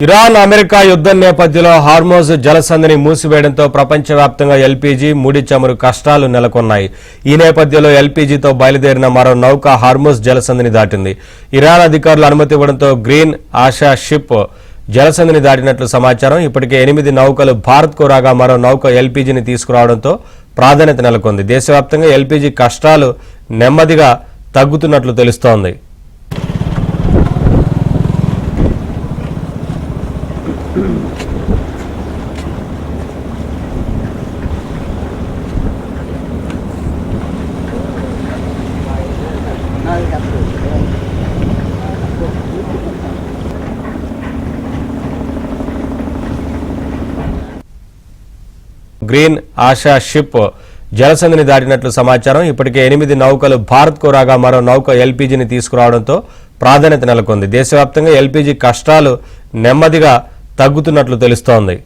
Iran America యుద్ధం నేపథ్యంలో Hormuz జలసంధిని మూసివేయడంతో ప్రపంచవ్యాప్తంగా ఎల్పీజీ ముడి చమురు కష్టాలు నెలకొన్నాయి. ఈ నేపథ్యంలో ఎల్పీజీతో బయలుదేరిన మరో నౌక హార్మోజ్ జలసంధిని దాటింది. ఇరాన్ అధికారులు అనుమతి ఇవ్వడంతో గ్రీన్ ఆశా షిప్ జలసంధిని దాటినట్లు సమాచారం. ఇప్పటికే 8 నౌకలు భారత్కు రాగా మరో నౌక ఎల్పీజీని తీసుకురావడంతో ప్రాధాన్యత నెలకొంది. దేశవ్యాప్తంగా ఎల్పీజీ కష్టాలు నెమ్మదిగా తగ్గుతున్నట్లు తెలుస్తోంది. గ్రీన్ ఆశా షిప్ జలసంధిని దాటినట్లు సమాచారం. ఇప్పటికే 8 నౌకలు భారత్కు రాగా మరో నౌక ఎల్పీజీని తీసుకురావడంతో ప్రాధాన్యత నెలకొంది. దేశవ్యాప్తంగా ఎల్పీజీ కష్టాలు నెమ్మదిగా తగ్గుతున్నట్లు తెలుస్తోంది.